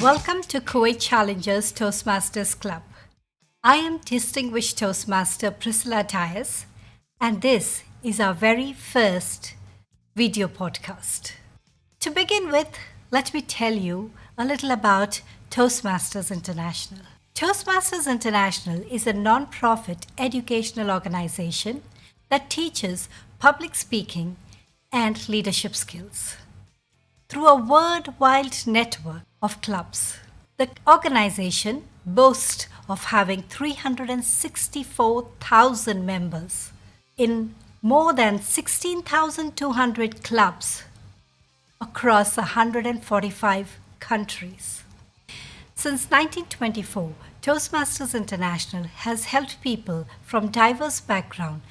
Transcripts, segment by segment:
Welcome to Kuwait Challengers Toastmasters Club. I am Distinguished Toastmaster Priscilla Dias, and this is our very first video podcast. To begin with, let me tell you a little about Toastmasters International. Toastmasters International is a non-profit educational organization that teaches public speaking and leadership skills through a worldwide network of clubs. The organization boasts of having 364,000 members in more than 16,200 clubs across 145 countries. Since 1924, Toastmasters International has helped people from diverse backgrounds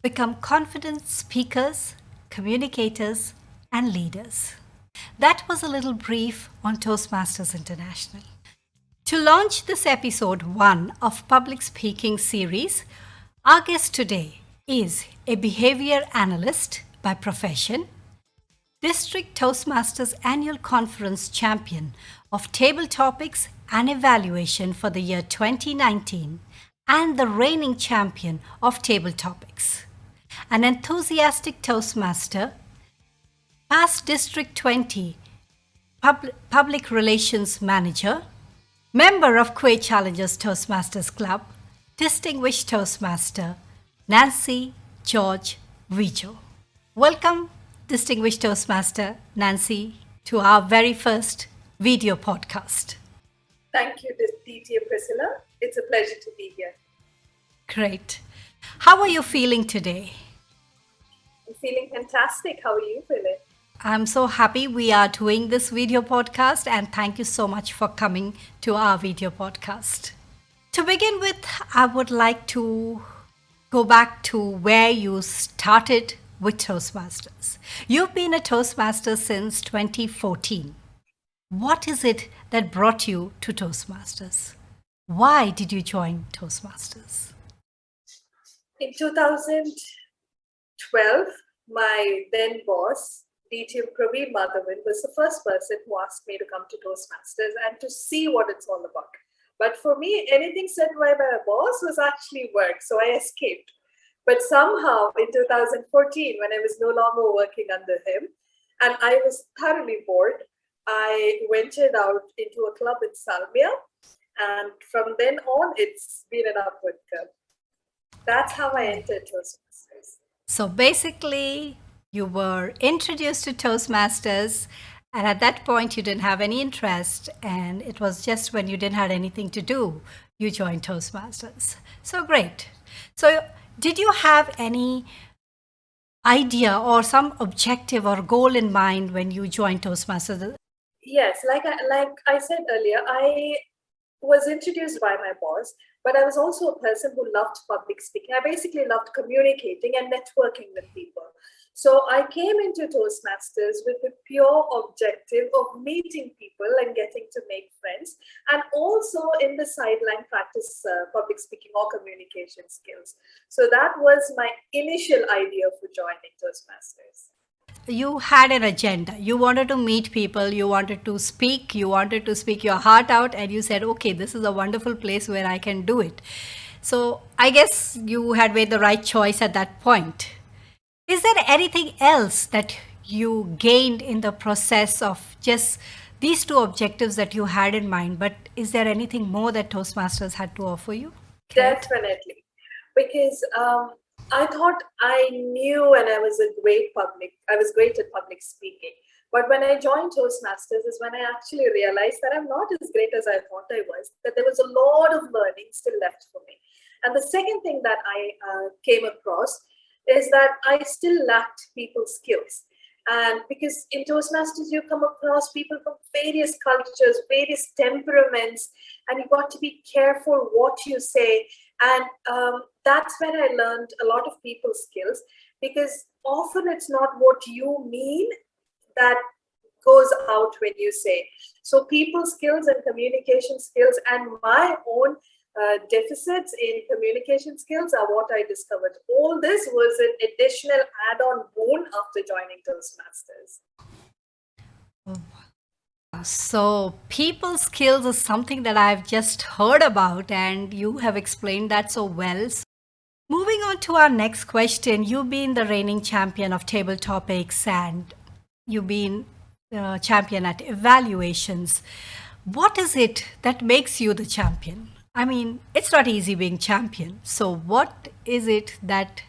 become confident speakers, communicators, and leaders. That was a little brief on Toastmasters International. To launch this episode 1 of Public Speaking series, our guest today is a behavior analyst by profession, District Toastmasters Annual Conference champion of table topics and evaluation for the year 2019, and the reigning champion of table topics. An enthusiastic Toastmaster, past District 20 Public Relations Manager, member of Kuwait Challengers Toastmasters Club, Distinguished Toastmaster Nancy George Vijo. Welcome, Distinguished Toastmaster Nancy, to our very first video podcast. Thank you, DTM Priscilla. It's a pleasure to be here. Great. How are you feeling today? I'm feeling fantastic. How are you feeling? I'm so happy we are doing this video podcast, and thank you so much for coming to our video podcast. To begin with, I would like to go back to where you started with Toastmasters. You've been a Toastmaster since 2014. What is it that brought you to Toastmasters? Why did you join Toastmasters? In 2012, my then boss, DTM Madhavan, was the first person who asked me to come to Toastmasters and to see what it's all about. But for me, anything said by my boss was actually work, so I escaped. But somehow in 2014, when I was no longer working under him and I was thoroughly bored, I ventured out into a club in Salmia, and from then on, it's been an upward curve. That's how I entered Toastmasters. So basically, you were introduced to Toastmasters, and at that point, you didn't have any interest, and it was just when you didn't have anything to do, you joined Toastmasters. So great. So, did you have any idea or some objective or goal in mind when you joined Toastmasters? Yes, like I said earlier, I was introduced by my boss, but I was also a person who loved public speaking. I basically loved communicating and networking with people. So I came into Toastmasters with the pure objective of meeting people and getting to make friends, and also in the sideline practice public speaking or communication skills. So that was my initial idea for joining Toastmasters. You had an agenda. You wanted to meet people, you wanted to speak your heart out, and you said, okay, this is a wonderful place where I can do it. So I guess you had made the right choice at that point. Is there anything else that you gained in the process of just these two objectives that you had in mind? But is there anything more that Toastmasters had to offer you? Definitely. Because I thought I knew and I was great at public speaking. But when I joined Toastmasters is when I actually realized that I'm not as great as I thought I was, that there was a lot of learning still left for me. And the second thing that I came across is that I still lacked people skills. And because in Toastmasters, you come across people from various cultures, various temperaments, and you got to be careful what you say. And that's when I learned a lot of people skills, because often it's not what you mean that goes out when you say. So people skills and communication skills and my own deficits in communication skills are what I discovered. All this was an additional add-on boon after joining Toastmasters. So people skills is something that I've just heard about, and you have explained that so well. So moving on to our next question, you've been the reigning champion of table topics and you've been champion at evaluations. What is it that makes you the champion? I mean, it's not easy being champion. So, what is it that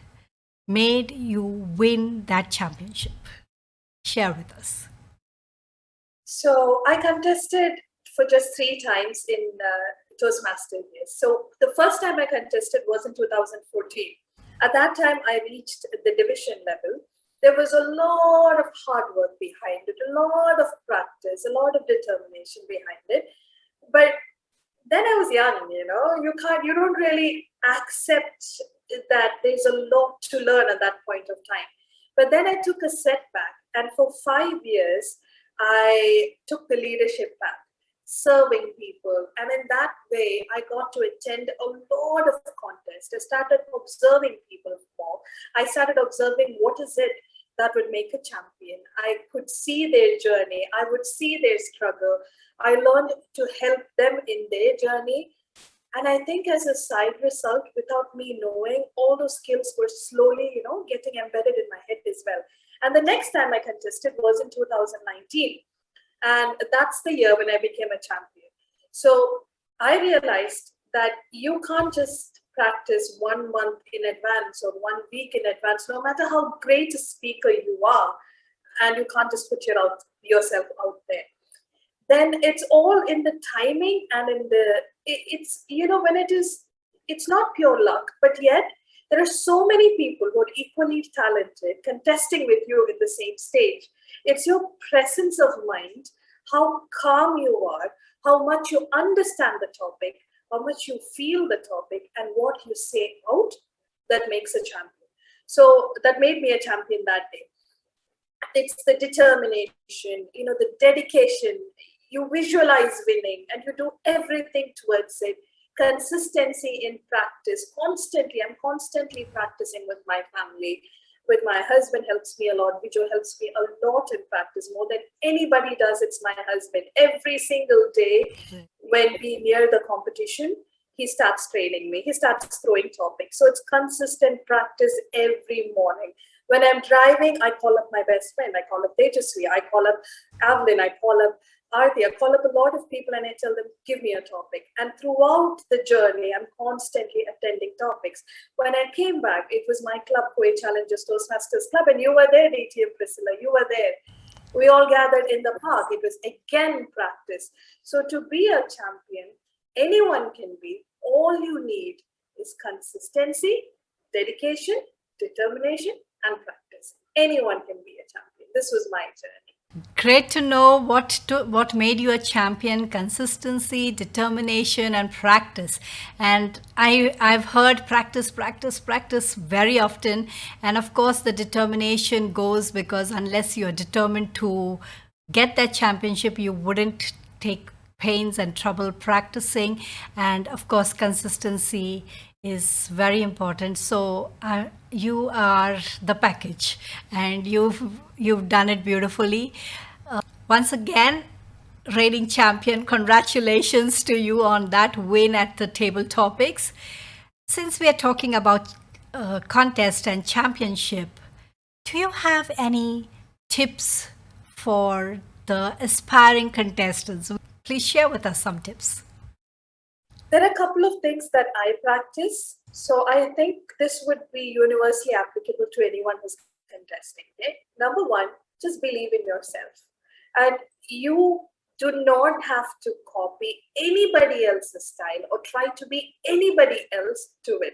made you win that championship? Share with us. So I contested for just 3 times in Toastmasters years. So the first time I contested was in 2014. At that time, I reached the division level. There was a lot of hard work behind it, a lot of practice, a lot of determination behind it. But then I was young, you don't really accept that there's a lot to learn at that point of time. But then I took a setback, and for 5 years, I took the leadership path, serving people. And in that way, I got to attend a lot of contests. I started observing people more. I started observing what is it that would make a champion. I could see their journey. I would see their struggle. I learned to help them in their journey. And I think as a side result, without me knowing, all those skills were slowly, getting embedded in my head as well. And the next time I contested was in 2019. And that's the year when I became a champion. So I realized that you can't just practice 1 month in advance or 1 week in advance, no matter how great a speaker you are, and you can't just put yourself out there. Then it's all in the timing and in it's it's not pure luck, but yet there are so many people who are equally talented contesting with you in the same stage. It's your presence of mind, how calm you are, how much you understand the topic, how much you feel the topic, and what you say out that makes a champion. So that made me a champion that day. It's the determination, the dedication. You visualize winning and you do everything towards it. Consistency in practice, constantly. I'm constantly practicing with my family. With my husband helps me a lot. Vijo helps me a lot in practice. More than anybody does, it's my husband. Every single day when we near the competition, he starts training me. He starts throwing topics. So it's consistent practice every morning. When I'm driving, I call up my best friend. I call up Tejasvi. I call up Avlin. I call up Arti. I call up a lot of people and I tell them, give me a topic. And throughout the journey, I'm constantly attending topics. When I came back, it was my club, Kuwait Challengers Toastmasters Club, and you were there, DTM Priscilla. You were there. We all gathered in the park. It was again practice. So to be a champion, anyone can be. All you need is consistency, dedication, determination, and practice. Anyone can be a champion. This was my journey. Great to know what made you a champion: consistency, determination, and practice. And I've heard practice, practice, practice very often. And of course, the determination goes because unless you're determined to get that championship, you wouldn't take pains and trouble practicing. And of course, consistency is very important. So you are the package, and you've done it beautifully. Once again, reigning champion, congratulations to you on that win at the table topics. Since we are talking about contest and championship, do you have any tips for the aspiring contestants? Please share with us some tips. There are a couple of things that I practice. So I think this would be universally applicable to anyone who's contesting. Okay? Number one, just believe in yourself. And you do not have to copy anybody else's style or try to be anybody else to win.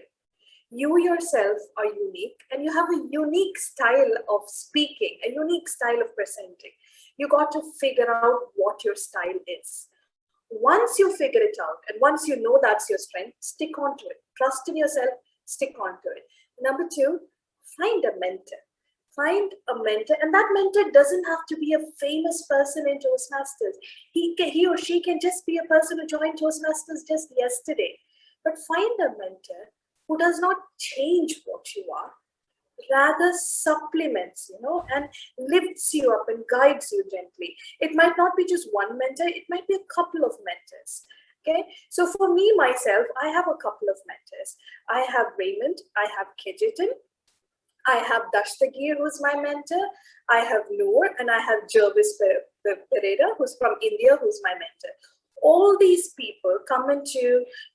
You yourself are unique and you have a unique style of speaking, a unique style of presenting. You got to figure out what your style is. Once you figure it out and once you know that's your strength, stick on to it. Trust in yourself, stick on to it. Number two, find a mentor. Find a mentor, and that mentor doesn't have to be a famous person in Toastmasters. He or she can just be a person who joined Toastmasters just yesterday. But find a mentor who does not change what you are, rather supplements, and lifts you up and guides you gently. It might not be just one mentor, it might be a couple of mentors. Okay, so for me, myself, I have a couple of mentors. I have Raymond, I have Kejitan, I have Dashtagir, who's my mentor, I have Noor, and I have Jervis Pereira, who's from India, who's my mentor. All these people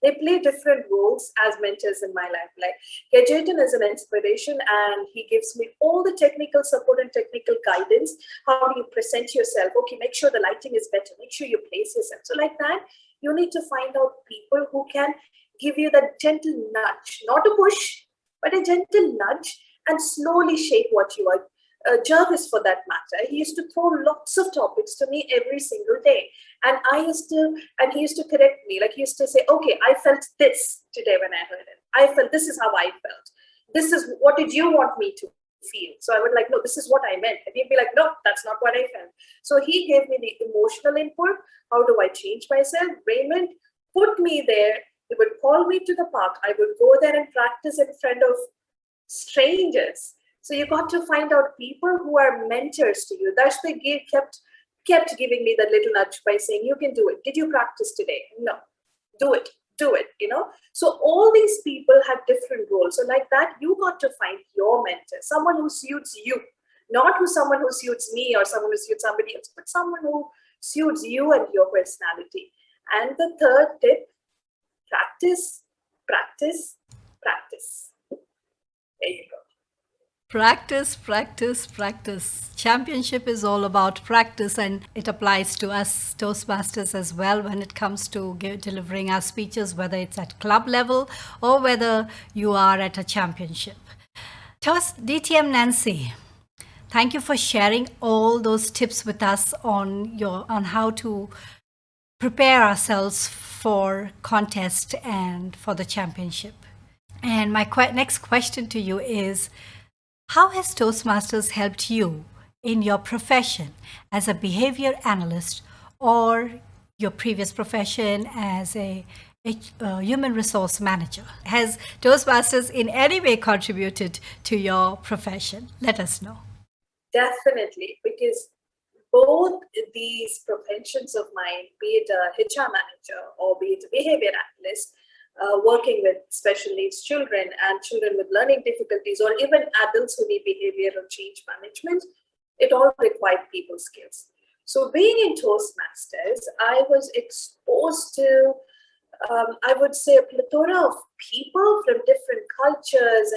they play different roles as mentors in my life. Like Kejitan is an inspiration, and he gives me all the technical support and technical guidance. How do you present yourself? Okay, make sure the lighting is better. Make sure you place yourself. So like that, you need to find out people who can give you that gentle nudge, not a push, but a gentle nudge, and slowly shape what you are. Jervis, for that matter, he used to throw lots of topics to me every single day, and he used to correct me. Like he used to say, "Okay, I felt this today when I heard it. I felt this is how I felt. This is what did you want me to feel?" So I would like, "No, this is what I meant," and he'd be like, "No, that's not what I felt." So he gave me the emotional input. How do I change myself? Raymond put me there. He would call me to the park. I would go there and practice in front of strangers. So you got to find out people who are mentors to you. That's the kept giving me that little nudge by saying, "You can do it. Did you practice today? No. Do it. Do it." So all these people had different roles. So like that, you got to find your mentor, someone who suits you, not someone who suits me or someone who suits somebody else, but someone who suits you and your personality. And the third tip: practice, practice, practice. There you go. Practice, practice, practice. Championship is all about practice, and it applies to us Toastmasters as well when it comes to delivering our speeches, whether it's at club level or whether you are at a championship. DTM Nancy, thank you for sharing all those tips with us on how to prepare ourselves for contest and for the championship. And my next question to you is, how has Toastmasters helped you in your profession as a behavior analyst or your previous profession as a human resource manager? Has Toastmasters in any way contributed to your profession? Let us know. Definitely, because both these professions of mine, be it a HR manager or be it a behavior analyst, working with special needs children and children with learning difficulties, or even adults who need behavioral change management, it all required people skills. So being in Toastmasters, I was exposed to, I would say, a plethora of people from different cultures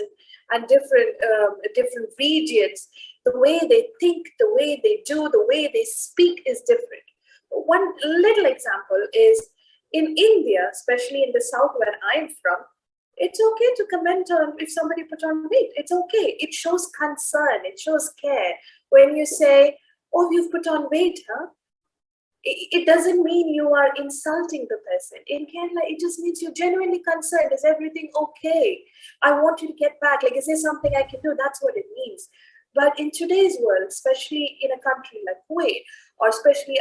and different regions. The way they think, the way they do, the way they speak is different. One little example is, in India, especially in the south where I'm from, it's okay to comment on if somebody put on weight. It's okay. It shows concern. It shows care. When you say, "Oh, you've put on weight, huh?" It doesn't mean you are insulting the person. In Kerala, it just means you're genuinely concerned. Is everything okay? I want you to get back. Like, is there something I can do? That's what it means. But in today's world, especially in a country like Kuwait, or especially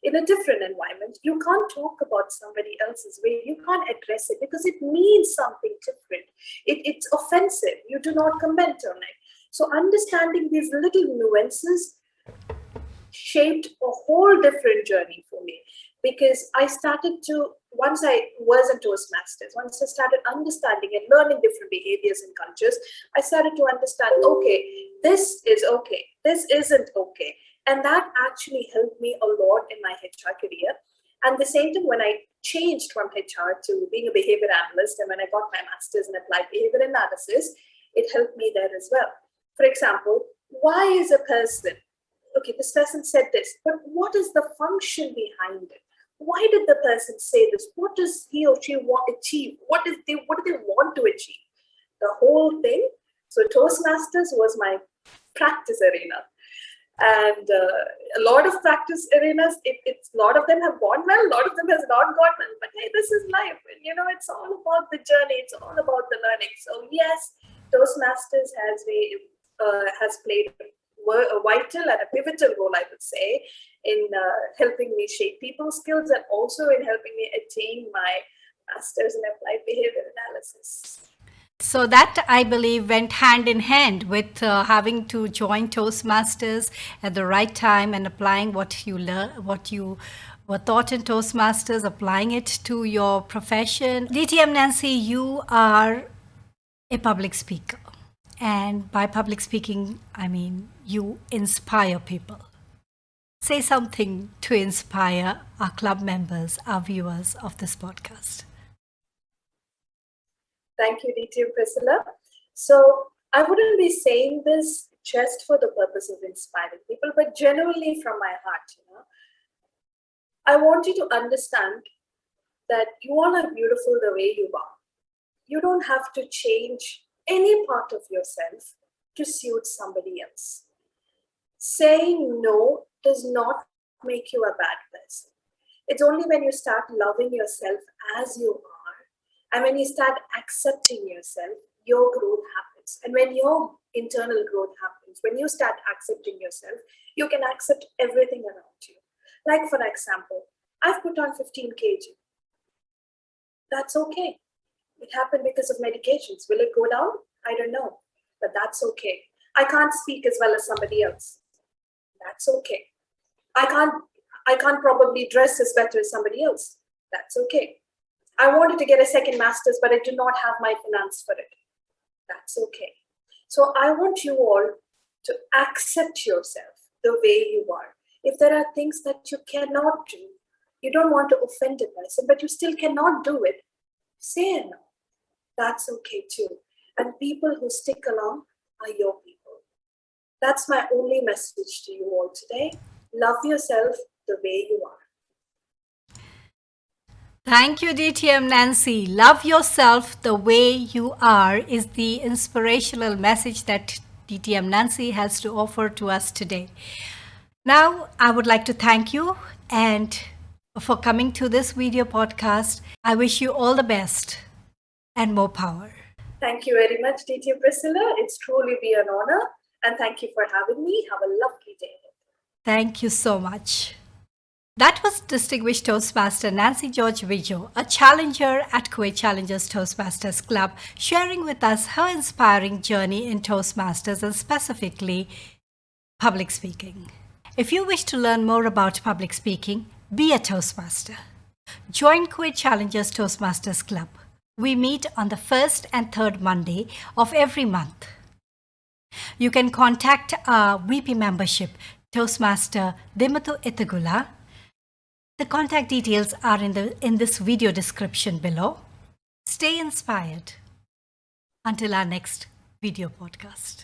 in a different environment, you can't talk about somebody else's way. You can't address it because it means something different. It's offensive. You do not comment on it. So understanding these little nuances shaped a whole different journey for me, because I started to, once I was in Toastmasters, once I started understanding and learning different behaviors and cultures, I started to understand, okay, this is okay, this isn't okay. And that actually helped me a lot in my HR career. And the same thing when I changed from HR to being a behavior analyst, and when I got my master's in applied behavior analysis, it helped me there as well. For example, why is a person, okay, this person said this, but what is the function behind it? Why did the person say this? What does he or she want to achieve? What do they want to achieve? The whole thing. So Toastmasters was my practice arena. And a lot of practice arenas, it's a lot of them have gone well, a lot of them has not gone well, but hey, this is life. And it's all about the journey, it's all about the learning. So yes, Toastmasters has played a vital and a pivotal role, I would say, in helping me shape people's skills, and also in helping me attain my master's in applied behavior analysis. So that, I believe, went hand in hand with having to join Toastmasters at the right time and applying what you learn, what you were taught in Toastmasters, applying it to your profession. DTM Nancy, you are a public speaker. And by public speaking, I mean you inspire people. Say something to inspire our club members, our viewers of this podcast. Thank you, DTM Priscilla. So I wouldn't be saying this just for the purpose of inspiring people, but genuinely from my heart. I want you to understand that you all are beautiful the way you are. You don't have to change any part of yourself to suit somebody else. Saying no does not make you a bad person. It's only when you start loving yourself as you are, and when you start accepting yourself, your growth happens. And when your internal growth happens, when you start accepting yourself, you can accept everything around you. Like, for example, I've put on 15 kg. That's okay. It happened because of medications. Will it go down? I don't know, but that's okay. I can't speak as well as somebody else. That's okay. I can't probably dress as better as somebody else. That's okay. I wanted to get a second master's, but I do not have my finance for it. That's okay. So I want you all to accept yourself the way you are. If there are things that you cannot do, you don't want to offend a person, but you still cannot do it, say no. That's okay too. And people who stick along are your people. That's my only message to you all today. Love yourself the way you are. Thank you, DTM Nancy. Love yourself the way you are is the inspirational message that DTM Nancy has to offer to us today. Now, I would like to thank you and for coming to this video podcast. I wish you all the best and more power. Thank you very much, DTM Priscilla. It's truly been an honor. And thank you for having me. Have a lovely day. Thank you so much. That was Distinguished Toastmaster Nancy George Vijo, a challenger at Kuwait Challengers Toastmasters Club, sharing with us her inspiring journey in Toastmasters and specifically public speaking. If you wish to learn more about public speaking, be a Toastmaster. Join Kuwait Challengers Toastmasters Club. We meet on the first and third Monday of every month. You can contact our VP membership, Toastmaster Dimatu Itagula. The contact details are in this video description below. Stay inspired. Until our next video podcast.